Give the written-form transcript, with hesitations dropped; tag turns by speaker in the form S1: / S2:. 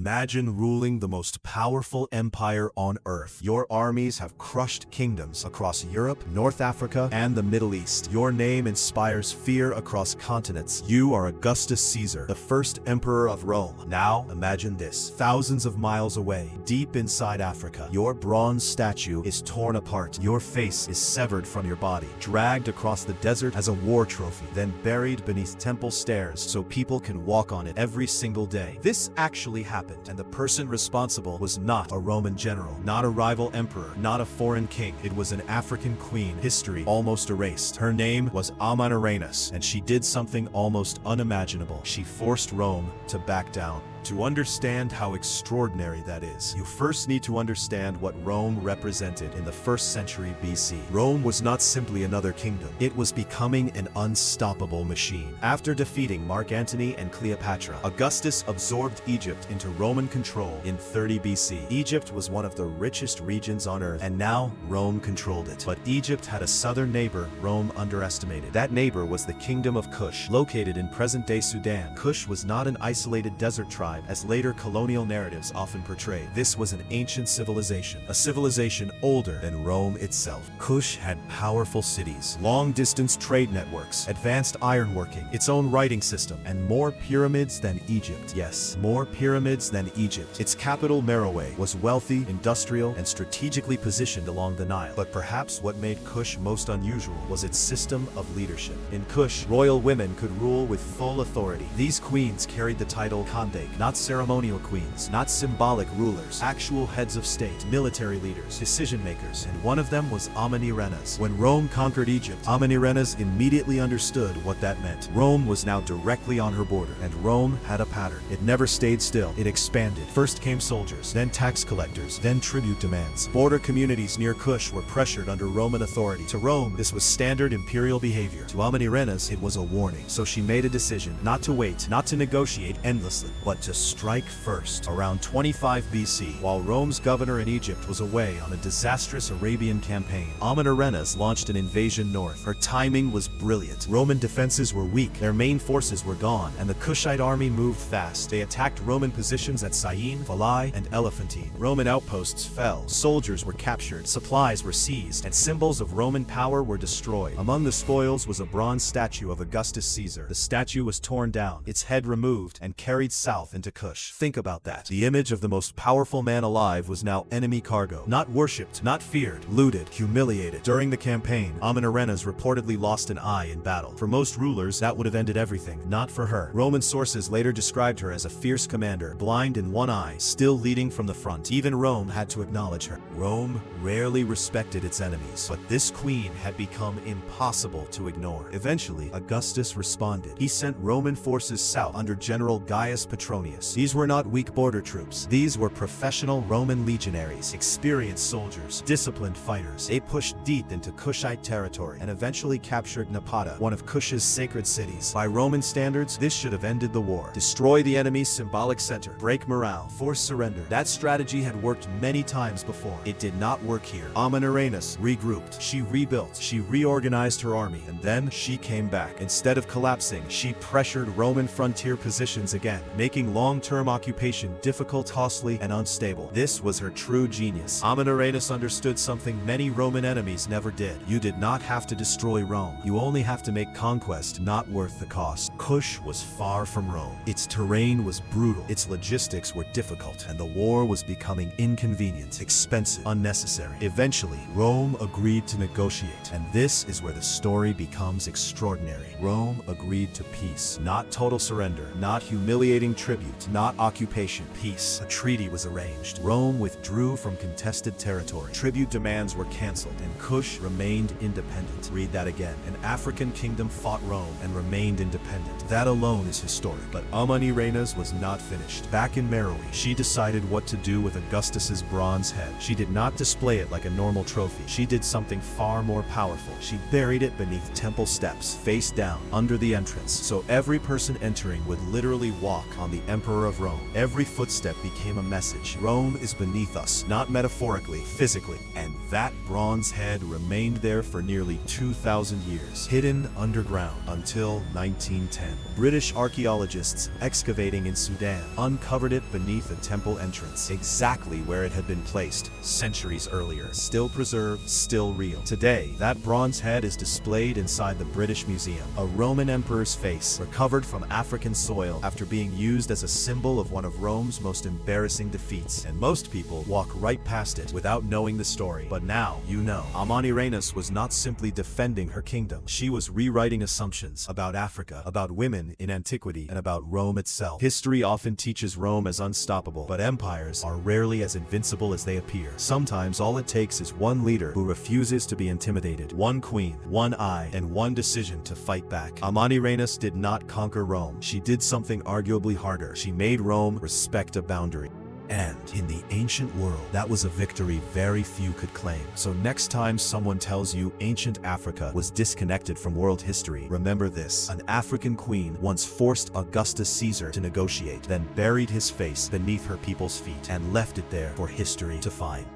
S1: Imagine ruling the most powerful empire on Earth. Your armies have crushed kingdoms across Europe, North Africa, and the Middle East. Your name inspires fear across continents. You are Augustus Caesar, the first emperor of Rome. Now, imagine this. Thousands of miles away, deep inside Africa, your bronze statue is torn apart. Your face is severed from your body, dragged across the desert as a war trophy, then buried beneath temple stairs so people can walk on it every single day. This actually happened, and the person responsible was not a Roman general, not a rival emperor, not a foreign king. It was an African queen, history almost erased. Her name was Amanirenas, and she did something almost unimaginable. She forced Rome to back down. To understand how extraordinary that is, you first need to understand what Rome represented in the 1st century BC. Rome was not simply another kingdom. It was becoming an unstoppable machine. After defeating Mark Antony and Cleopatra, Augustus absorbed Egypt into Roman control in 30 BC. Egypt was one of the richest regions on Earth, and now Rome controlled it. But Egypt had a southern neighbor Rome underestimated. That neighbor was the Kingdom of Kush, located in present-day Sudan. Kush was not an isolated desert tribe, as later colonial narratives often portray. This was an ancient civilization, a civilization older than Rome itself. Kush had powerful cities, long-distance trade networks, advanced ironworking, its own writing system, and more pyramids than Egypt. Yes, more pyramids than Egypt. Its capital, Meroe, was wealthy, industrial, and strategically positioned along the Nile. But perhaps what made Kush most unusual was its system of leadership. In Kush, royal women could rule with full authority. These queens carried the title Kandake, not ceremonial queens, not symbolic rulers, actual heads of state, military leaders, decision makers, and one of them was Amanirenas. When Rome conquered Egypt, Amanirenas immediately understood what that meant. Rome was now directly on her border, and Rome had a pattern. It never stayed still. It expanded. First came soldiers, then tax collectors, then tribute demands. Border communities near Kush were pressured under Roman authority. To Rome, this was standard imperial behavior. To Amanirenas, it was a warning. So she made a decision not to wait, not to negotiate endlessly, but to strike first. Around 25 BC, while Rome's governor in Egypt was away on a disastrous Arabian campaign, Amanirenas launched an invasion north. Her timing was brilliant. Roman defenses were weak, their main forces were gone, and the Kushite army moved fast. They attacked Roman positions at Syene, Phalae, and Elephantine. Roman outposts fell, soldiers were captured, supplies were seized, and symbols of Roman power were destroyed. Among the spoils was a bronze statue of Augustus Caesar. The statue was torn down, its head removed, and carried south into Kush. Think about that. The image of the most powerful man alive was now enemy cargo. Not worshipped, not feared, looted, humiliated. During the campaign, Amanirenas reportedly lost an eye in battle. For most rulers, that would have ended everything. Not for her. Roman sources later described her as a fierce commander, blind in one eye, still leading from the front. Even Rome had to acknowledge her. Rome rarely respected its enemies, but this queen had become impossible to ignore. Eventually, Augustus responded. He sent Roman forces south under General Gaius Petronius. These were not weak border troops. These were professional Roman legionaries, experienced soldiers, disciplined fighters. They pushed deep into Kushite territory and eventually captured Napata, one of Kush's sacred cities. By Roman standards, this should have ended the war. Destroy the enemy's symbolic center, break morale, force surrender. That strategy had worked many times before. It did not work here. Amanirenas regrouped. She rebuilt. She reorganized her army, and then she came back. Instead of collapsing, she pressured Roman frontier positions again, making long-term occupation difficult, costly, and unstable. This was her true genius. Amanirenas understood something many Roman enemies never did. You did not have to destroy Rome. You only have to make conquest not worth the cost. Kush was far from Rome. Its terrain was brutal. Its logistics were difficult, and the war was becoming inconvenient, expensive, unnecessary. Eventually, Rome agreed to negotiate, and this is where the story becomes extraordinary. Rome agreed to peace, not total surrender, not humiliating tribute, not occupation. Peace. A treaty was arranged. Rome withdrew from contested territory. Tribute demands were cancelled, and Kush remained independent. Read that again. An African kingdom fought Rome and remained independent. That alone is historic. But Amanirenas was not finished. Back in Meroe, she decided what to do with Augustus's bronze head. She did not display it like a normal trophy. She did something far more powerful. She buried it beneath temple steps, face down, under the entrance, so every person entering would literally walk on the Emperor of Rome. Every footstep became a message. Rome is beneath us, not metaphorically, physically. And that bronze head remained there for nearly 2,000 years, hidden underground until 1910. British archaeologists excavating in Sudan uncovered it beneath a temple entrance, exactly where it had been placed centuries earlier. Still preserved, still real. Today, that bronze head is displayed inside the British Museum. A Roman emperor's face, recovered from African soil after being used as a symbol of one of Rome's most embarrassing defeats. And most people walk right past it without knowing the story. But now, you know. Amanirenas was not simply defending her kingdom. She was rewriting assumptions about Africa, about women in antiquity, and about Rome itself. History often teaches Rome as unstoppable, but empires are rarely as invincible as they appear. Sometimes all it takes is one leader who refuses to be intimidated, one queen, one eye, and one decision to fight back. Amanirenas did not conquer Rome. She did something arguably harder. She made Rome respect a boundary. And in the ancient world, that was a victory very few could claim. So next time someone tells you ancient Africa was disconnected from world history, remember this. An African queen once forced Augustus Caesar to negotiate, then buried his face beneath her people's feet and left it there for history to find.